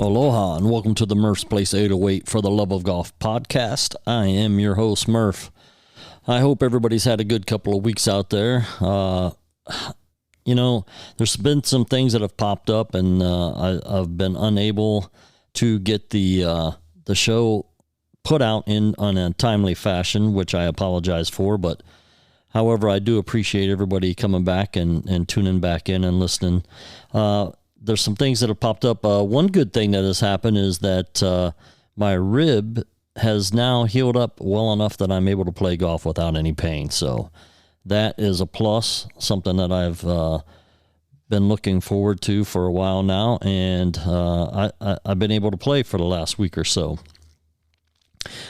Aloha and welcome to the Murph's Place 808 for the Love of Golf podcast. I am your host, Murph. I hope everybody's had a good couple of weeks out there. There's been some things that have popped up, and I've been unable to get the show put out in a timely fashion, which I apologize for. But however, I do appreciate everybody coming back and tuning back in and listening. There's some things that have popped up. One good thing that has happened is that my rib has now healed up well enough that I'm able to play golf without any pain. So that is a plus, something that I've been looking forward to for a while now, and I've been able to play for the last week or so.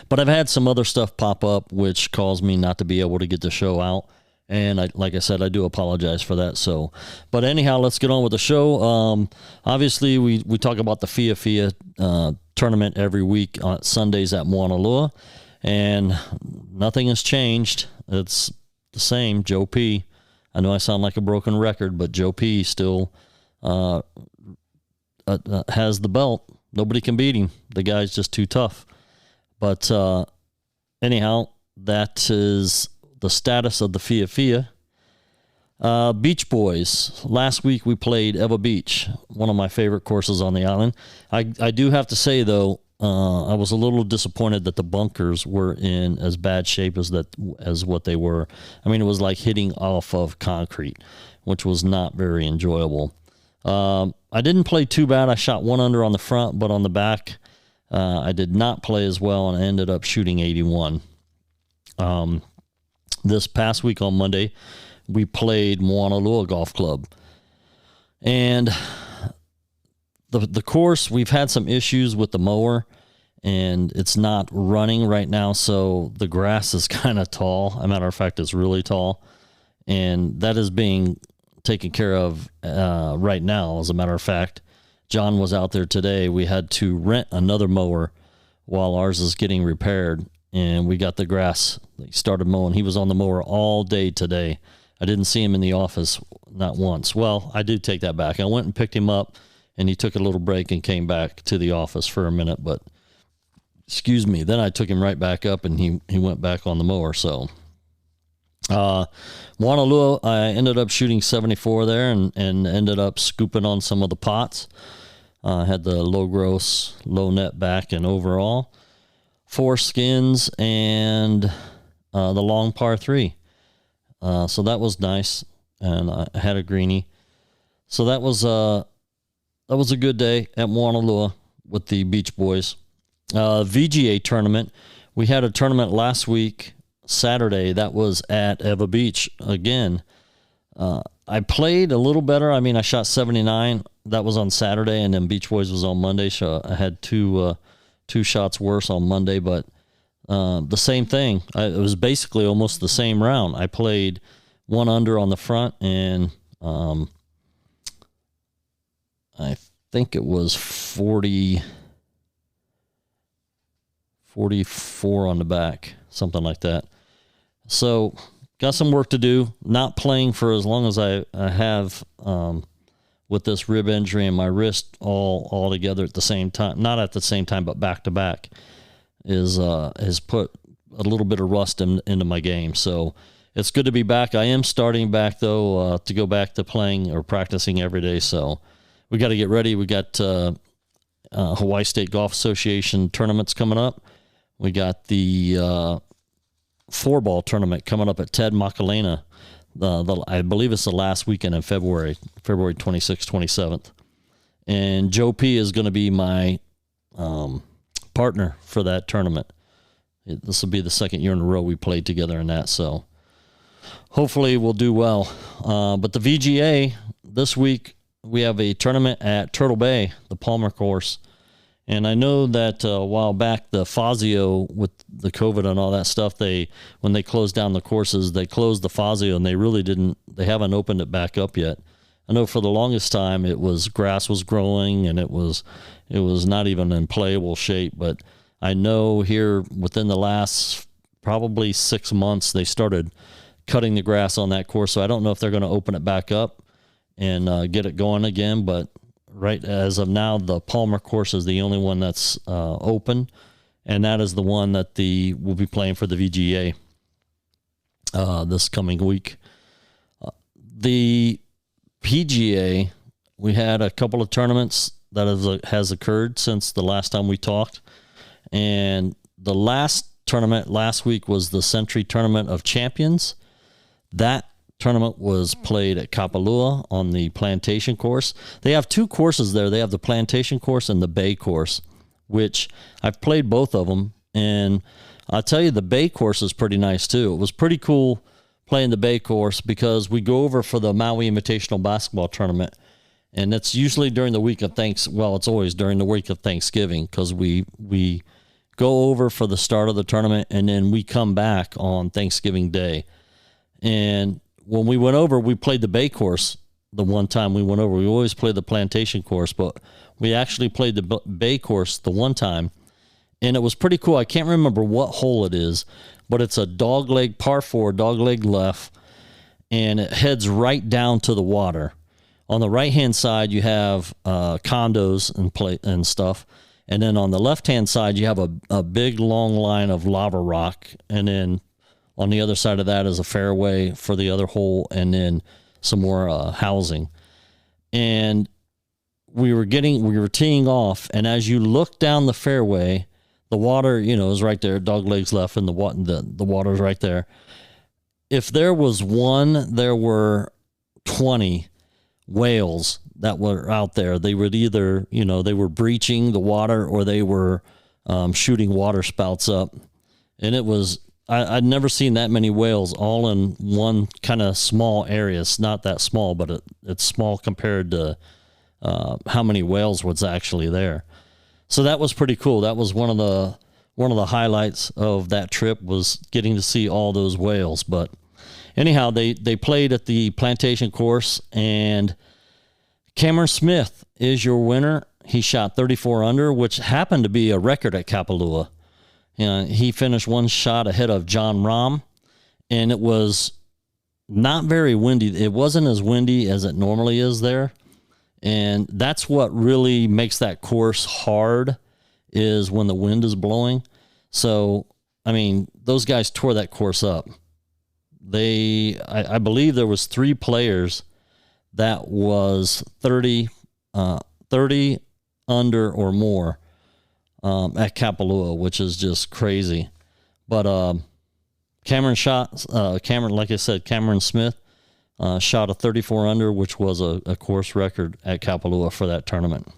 But I've had some other stuff pop up which caused me not to be able to get the show out. And like I said, I do apologize for that. But anyhow, let's get on with the show. Obviously, we talk about the Fia tournament every week on Sundays at Mauna Loa, and nothing has changed. It's the same. Joe P. I know I sound like a broken record, but Joe P. still has the belt. Nobody can beat him. The guy's just too tough. But anyhow, that is the status of the Fia. Beach Boys. Last week we played Eva Beach, one of my favorite courses on the island. I do have to say, though, I was a little disappointed that the bunkers were in as bad shape as what they were. I mean, it was like hitting off of concrete, which was not very enjoyable. I didn't play too bad. I shot 1 under on the front, but on the back, I did not play as well, and I ended up shooting 81. This past week on Monday, we played Mauna Loa Golf Club. And the course, we've had some issues with the mower, and it's not running right now, so the grass is kind of tall. As a matter of fact, it's really tall. And that is being taken care of right now, as a matter of fact. John was out there today. We had to rent another mower while ours is getting repaired, and we got the grass. He started mowing. He was on the mower all day today. I didn't see him in the office, not once. Well, I did take that back. I went and picked him up, and he took a little break and came back to the office for a minute. But, excuse me, then I took him right back up, and he went back on the mower. So, Mauna Loa, I ended up shooting 74 there and ended up scooping on some of the pots. Had the low gross, low net back, and overall 4 skins and the long par 3. So that was nice, and I had a greenie. So that was a good day at Mauna Loa with the Beach Boys. VGA tournament. We had a tournament last week, Saturday. That was at Eva Beach again. I played a little better. I mean, I shot 79. That was on Saturday, and then Beach Boys was on Monday. So I had two shots worse on Monday, but the same thing. It was basically almost the same round. I played 1 under on the front, and I think it was 44 on the back, something like that. So got some work to do. Not playing for as long as I have with this rib injury and my wrist all together at the same time. Not at the same time, but back to back has put a little bit of rust into my game. So it's good to be back. I am starting back, though, to go back to playing or practicing every day. So we got to get ready. We got Hawaii State Golf Association tournaments coming up. We got the 4-ball tournament coming up at Ted Makalena. I believe it's the last weekend in February 26th, 27th. And Joe P. is going to be my partner for that tournament. This will be the second year in a row we played together in that, so hopefully we'll do well. But the VGA, this week we have a tournament at Turtle Bay, the Palmer course. And I know that a while back, the Fazio, with the COVID and all that stuff, when they closed down the courses, they closed the Fazio, and they haven't opened it back up yet. I know for the longest time grass was growing, and it was not even in playable shape. But I know here within the last probably 6 months, they started cutting the grass on that course. So I don't know if they're going to open it back up and get it going again. But right as of now, the Palmer course is the only one that's open, and that is the one that we'll be playing for the VGA this coming week. The PGA, we had a couple of tournaments that has occurred since the last time we talked, and the last tournament last week was the Century Tournament of Champions. That tournament was played at Kapalua on the Plantation course. They have two courses there. They have the Plantation course and the Bay course, which I've played both of them, and I'll tell you, the Bay course is pretty nice too. It was pretty cool playing the Bay course because we go over for the Maui Invitational Basketball Tournament, and it's usually during the week of it's always during the week of Thanksgiving, because we go over for the start of the tournament, and then we come back on Thanksgiving Day. And when we went over, we played the Bay course the one time we went over. We always play the Plantation course, but we actually played the Bay course the one time, and it was pretty cool. I can't remember what hole it is, but it's a dogleg par 4, dogleg left, and it heads right down to the water. On the right-hand side, you have condos and stuff. And then on the left-hand side, you have a big, long line of lava rock. And then on the other side of that is a fairway for the other hole, and then some more housing. And we were teeing off, and as you look down the fairway, the water, is right there, dog legs left, and the water's right there. If there was one, there were 20 whales that were out there. They would either, they were breaching the water, or they were shooting water spouts up. And it was, I'd never seen that many whales all in one kind of small area. It's not that small, but it's small compared to how many whales was actually there. So that was pretty cool. That was one of the highlights of that trip, was getting to see all those whales. But anyhow, they played at the Plantation course, and Cameron Smith is your winner. He shot 34 under, which happened to be a record at Kapalua. He finished one shot ahead of John Rahm, and it was not very windy. It wasn't as windy as it normally is there. And that's what really makes that course hard, is when the wind is blowing. So, those guys tore that course up. I believe there was 3 players that was 30 under or more at Kapalua, which is just crazy. But Cameron, like I said, Cameron Smith shot a 34 under, which was a course record at Kapalua for that tournament.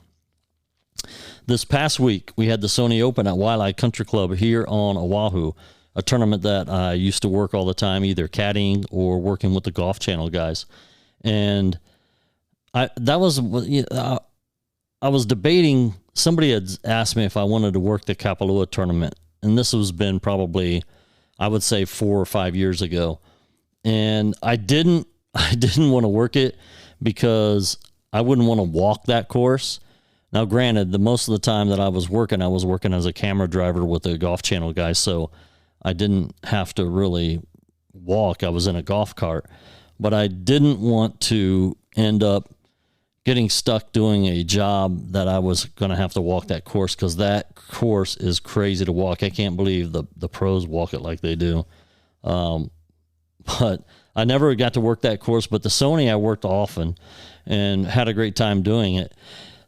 This past week, we had the Sony Open at Waialae Country Club here on Oahu, a tournament that I used to work all the time, either caddying or working with the Golf Channel guys. And I was debating, somebody had asked me if I wanted to work the Kapalua tournament, and this has been probably, I would say, 4 or 5 years ago. And I didn't want to work it because I wouldn't want to walk that course. Now, granted, most of the time that I was working as a camera driver with the Golf Channel guys, so I didn't have to really walk. I was in a golf cart. But I didn't want to end up getting stuck doing a job that I was going to have to walk that course, because that course is crazy to walk. I can't believe the pros walk it like they do. But I never got to work that course, but the Sony I worked often and had a great time doing it.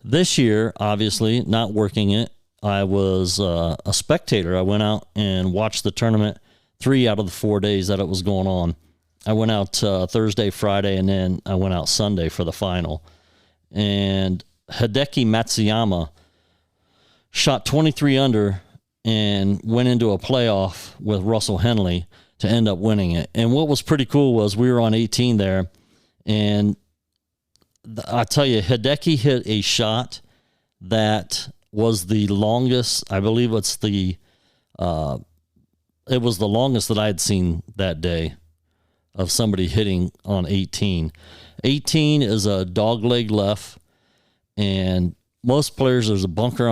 This year, obviously, not working it, I was a spectator. I went out and watched the tournament 3 out of the 4 days that it was going on. I went out Thursday, Friday, and then I went out Sunday for the final. And Hideki Matsuyama shot 23 under and went into a playoff with Russell Henley to end up winning it. And what was pretty cool was we were on 18 there, and I tell you, Hideki hit a shot that was the longest. I believe it was the longest that I had seen that day of somebody hitting on 18. 18 is a dog leg left, and most players, there's bunkers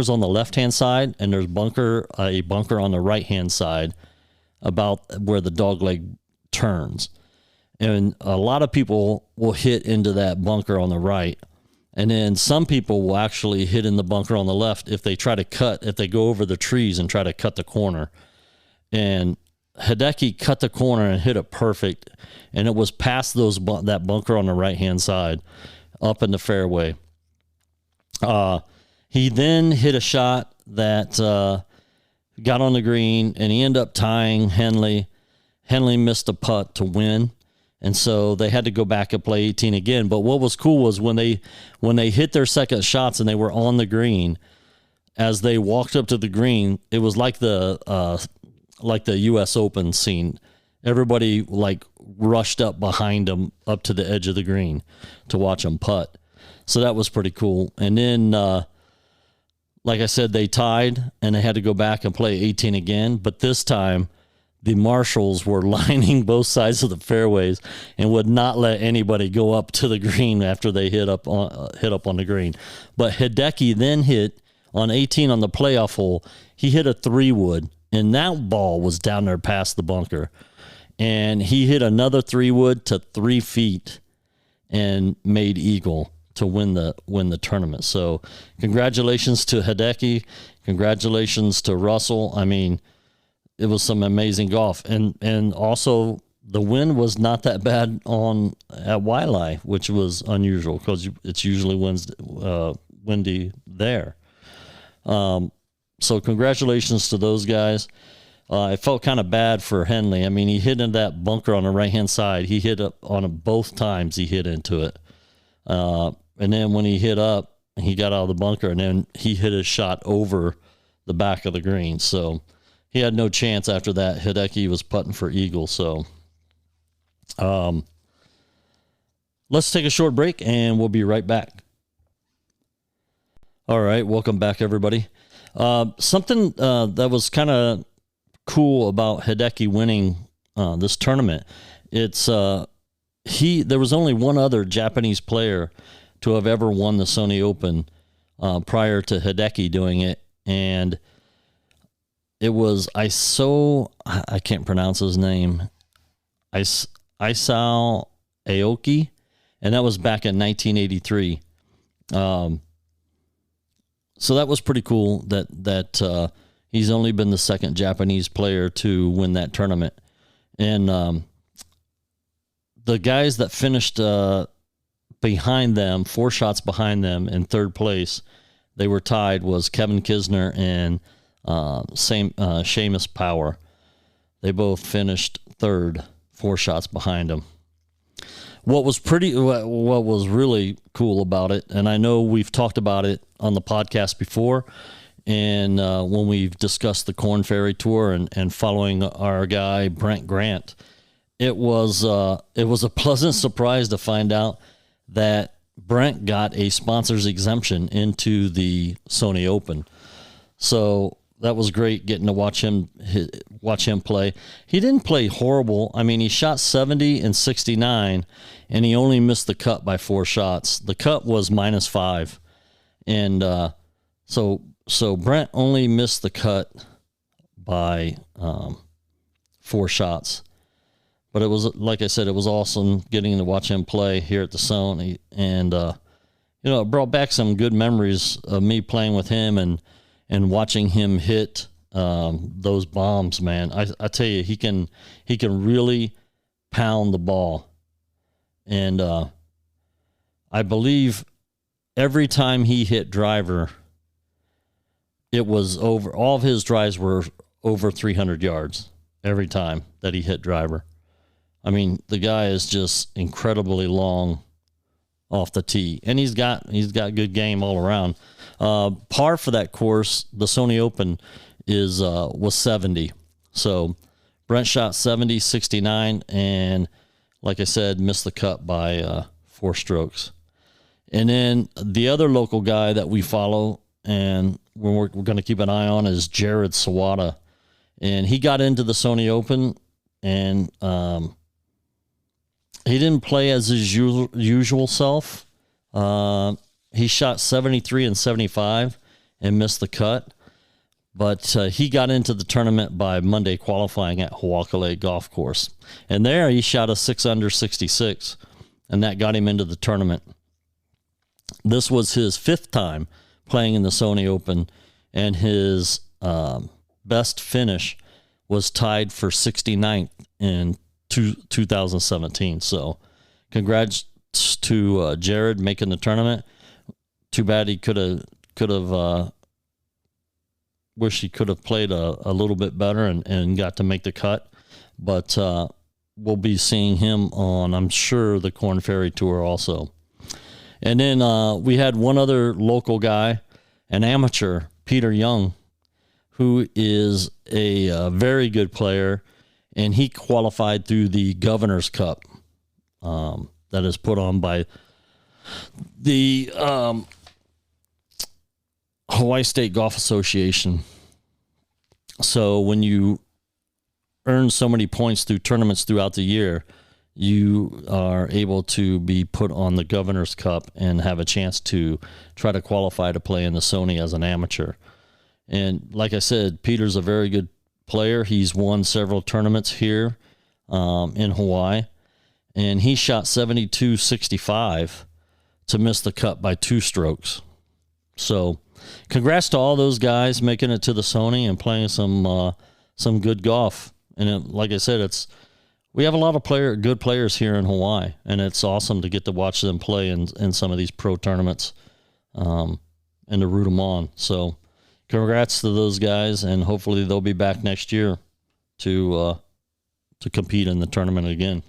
on the left-hand side, and there's a bunker on the right-hand side about where the dog leg turns. And a lot of people will hit into that bunker on the right, And then some people will actually hit in the bunker on the left if they go over the trees and try to cut the corner. And Hideki cut the corner and hit it perfect, and it was past that bunker on the right-hand side, up in the fairway. He then hit a shot that got on the green, and he ended up tying Henley. Henley missed a putt to win, and so they had to go back and play 18 again. But what was cool was when they hit their second shots and they were on the green, as they walked up to the green, it was like the U.S. Open scene. Everybody like rushed up behind them up to the edge of the green to watch them putt. So that was pretty cool. And then, like I said, they tied and they had to go back and play 18 again. But this time, the marshals were lining both sides of the fairways and would not let anybody go up to the green after they hit up on the green. But Hideki then hit on 18 on the playoff hole. He hit a 3-wood. And that ball was down there past the bunker. And he hit another 3-wood to 3 feet and made eagle to win the tournament. So congratulations to Hideki. Congratulations to Russell. I mean, it was some amazing golf. And also the wind was not that bad at Waialae, which was unusual because it's usually windy there. So congratulations to those guys. I felt kind of bad for Henley. I mean, he hit in that bunker on the right-hand side. He hit up on it both times he hit into it. And then when he hit up, he got out of the bunker, and then he hit his shot over the back of the green. So he had no chance after that. Hideki was putting for eagle. So let's take a short break, and we'll be right back. All right, welcome back, everybody. Something that was kind of cool about Hideki winning this tournament, there was only one other Japanese player to have ever won the Sony Open prior to Hideki doing it, and it was I can't pronounce his name, Isao Aoki, and that was back in 1983. So that was pretty cool that he's only been the second Japanese player to win that tournament. And the guys that finished behind them, 4 shots behind them in third place, they were tied, was Kevin Kisner and Seamus Power. They both finished third, 4 shots behind him. What was really cool about it, and I know we've talked about it on the podcast before, and when we've discussed the Korn Ferry Tour and following our guy Brent Grant, it was a pleasant surprise to find out that Brent got a sponsor's exemption into the Sony Open. So that was great getting to watch him play. He didn't play horrible. I mean, he shot 70 and 69, and he only missed the cut by 4 shots. The cut was -5, and so Brent only missed the cut by 4 shots. But it was, like I said, it was awesome getting to watch him play here at the Sony, and it brought back some good memories of me playing with him and watching him hit those bombs, man. I tell you, he can really pound the ball. And I believe every time he hit driver, it was over. All of his drives were over 300 yards every time that he hit driver. I mean, the guy is just incredibly long off the tee, and he's got good game all around. Par for that course, the Sony Open was 70. So Brent shot 70, 69, and like I said, missed the cut by 4 strokes. And then the other local guy that we follow and we're going to keep an eye on is Jared Sawada. And he got into the Sony Open, and he didn't play as his usual self. He shot 73 and 75 and missed the cut. But he got into the tournament by Monday qualifying at Hawakale Golf Course. And there he shot a 6 under 66, and that got him into the tournament. This was his 5th time playing in the Sony Open, and his best finish was tied for 69th in 2017. So congrats to Jared making the tournament. Too bad he could have wish he could have played a little bit better and got to make the cut. But we'll be seeing him on, I'm sure, the Korn Ferry Tour also. And then we had one other local guy, an amateur, Peter Young, who is a very good player, and he qualified through the Governor's Cup that is put on by the Hawaii State Golf Association. So when you earn so many points through tournaments throughout the year, you are able to be put on the Governor's Cup and have a chance to try to qualify to play in the Sony as an amateur. And like I said, Peter's a very good player. He's won several tournaments here in Hawaii, and he shot 72-65 to miss the cut by 2 strokes. So congrats to all those guys making it to the Sony and playing some good golf. And like I said, we have a lot of good players here in Hawaii, and it's awesome to get to watch them play in some of these pro tournaments and to root them on. So congrats to those guys, and hopefully they'll be back next year to compete in the tournament again.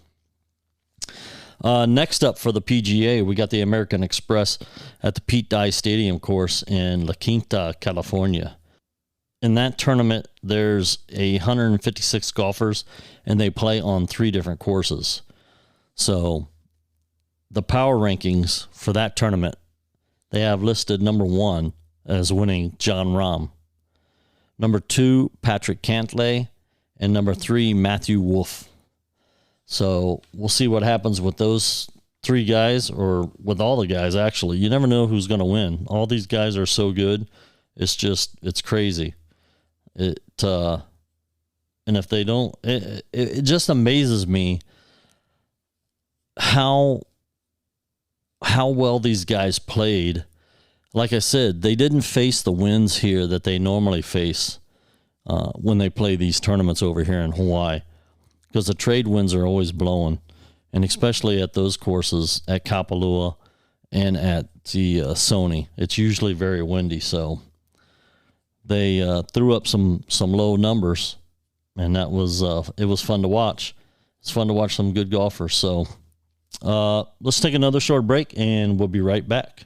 Next up for the PGA, we got the American Express at the Pete Dye Stadium course in La Quinta, California. In that tournament, there's 156 golfers, and they play on 3 different courses. So the power rankings for that tournament, they have listed number 1 as winning John Rahm, number 2, Patrick Cantlay, and number 3, Matthew Wolff. So we'll see what happens with those 3 guys, or with all the guys, actually. You never know who's going to win. All these guys are so good. It's crazy. And if they don't, it just amazes me how well these guys played. Like I said, they didn't face the winds here that they normally face when they play these tournaments over here in Hawaii, because the trade winds are always blowing, and especially at those courses at Kapalua and at the Sony, it's usually very windy. So they threw up some low numbers, and that was it was fun to watch. It's fun to watch some good golfers. So let's take another short break, and we'll be right back.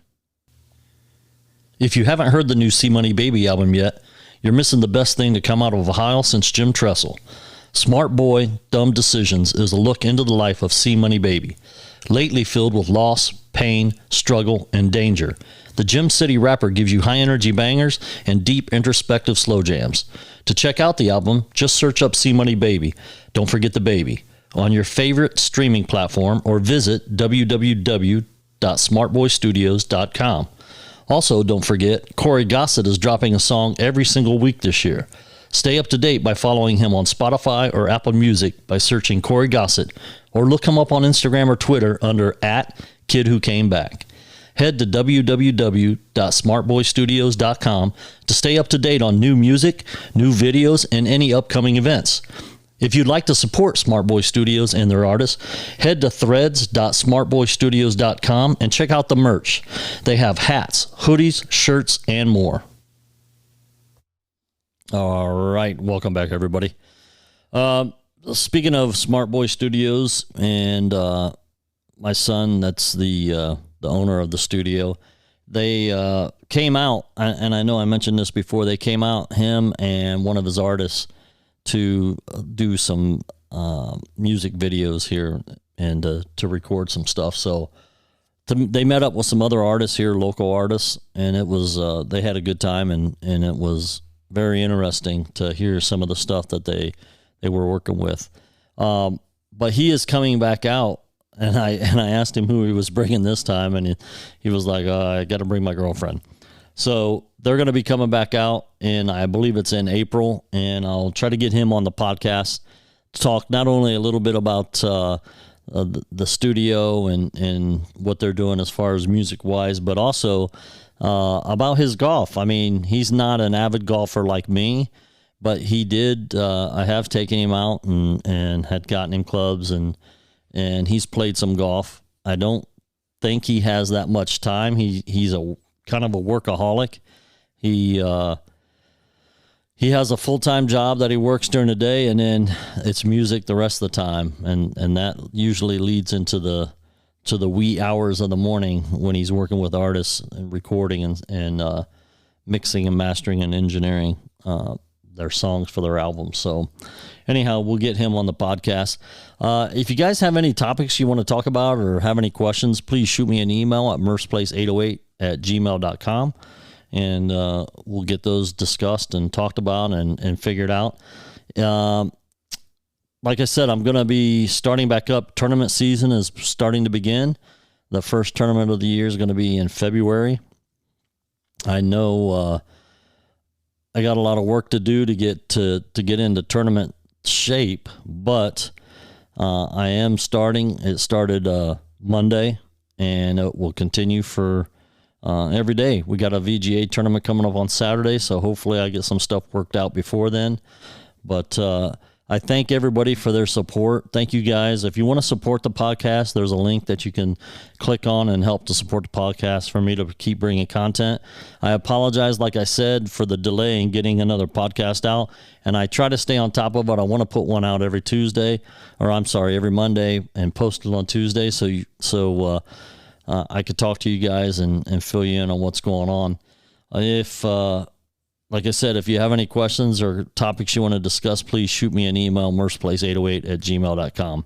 If you haven't heard the new C Money Baby album yet, you're missing the best thing to come out of Ohio since Jim Tressel. Smart Boy, Dumb Decisions is a look into the life of C Money Baby, lately filled with loss, pain, struggle, and danger. The Gym City rapper gives you high-energy bangers and deep, introspective slow jams. To check out the album, just search up C Money Baby. Don't forget the baby on your favorite streaming platform, or visit www.smartboystudios.com. Also, don't forget, Corey Gossett is dropping a song every single week this year. Stay up to date by following him on Spotify or Apple Music by searching Corey Gossett, or look him up on Instagram or Twitter under @KidWhoCameBack. Head to www.smartboystudios.com to stay up to date on new music, new videos, and any upcoming events. If you'd like to support Smart Boy Studios and their artists, head to threads.smartboystudios.com and check out the merch. They have hats, hoodies, shirts, and more. All right, welcome back, everybody. Speaking of Smart Boy Studios and my son, that's the owner of the studio, they came out, and I know I mentioned this before, they came out, him and one of his artists, to do some music videos here and to record some stuff. So they met up with some other artists here, local artists, and it was they had a good time, and it was very interesting to hear some of the stuff that they were working with. But he is coming back out, and I asked him who he was bringing this time, and he was like, I got to bring my girlfriend. So they're going to be coming back out, and I believe it's in April, and I'll try to get him on the podcast to talk not only a little bit about the studio and what they're doing as far as music wise, but also about his golf. I mean, he's not an avid golfer like me, but he did. I have taken him out and had gotten him clubs, and he's played some golf. I don't think he has that much time. He's a kind of a workaholic. He has a full-time job that he works during the day, and then it's music the rest of the time, and that usually leads into the wee hours of the morning when he's working with artists and recording and mixing and mastering and engineering their songs for their albums. So anyhow, we'll get him on the podcast. If you guys have any topics you want to talk about or have any questions, please shoot me an email at merceplace808@gmail.com. And we'll get those discussed and talked about and figured out. Like I said, I'm going to be starting back up. Tournament season is starting to begin. The first tournament of the year is going to be in February. I know I got a lot of work to do to get into tournament shape, but I am starting. It started Monday, and it will continue for every day. We got a VGA tournament coming up on Saturday, so hopefully I get some stuff worked out before then. But I thank everybody for their support. Thank you guys. If you want to support the podcast, there's a link that you can click on and help to support the podcast for me to keep bringing content. I apologize, like I said, for the delay in getting another podcast out, and I try to stay on top of it. I want to put one out every Monday and post it on Tuesday so I could talk to you guys and fill you in on what's going on. Like I said, if you have any questions or topics you want to discuss, please shoot me an email, merceplace808@gmail.com.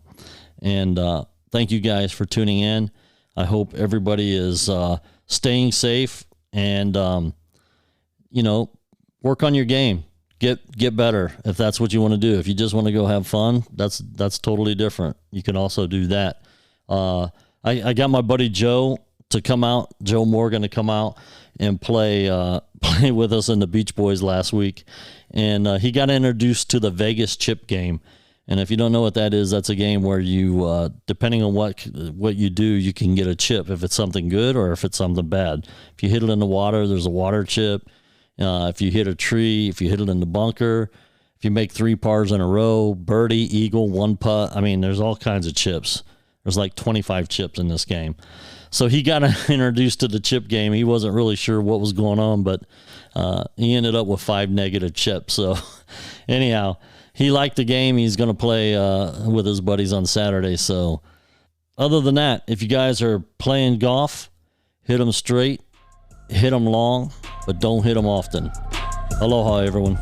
And thank you guys for tuning in. I hope everybody is staying safe and, work on your game. Get better if that's what you want to do. If you just want to go have fun, that's totally different. You can also do that. I got my buddy Joe Morgan to come out and play with us in the Beach Boys last week. And he got introduced to the Vegas chip game. And if you don't know what that is, that's a game where you, depending on what you do, you can get a chip if it's something good or if it's something bad. If you hit it in the water, there's a water chip. If you hit a tree, if you hit it in the bunker, if you make 3 pars in a row, birdie, eagle, 1 putt. I mean, there's all kinds of chips. There's like 25 chips in this game. So he got introduced to the chip game. He wasn't really sure what was going on, but he ended up with 5 negative chips. So anyhow, he liked the game. He's going to play with his buddies on Saturday. So other than that, if you guys are playing golf, hit them straight, hit them long, but don't hit them often. Aloha, everyone.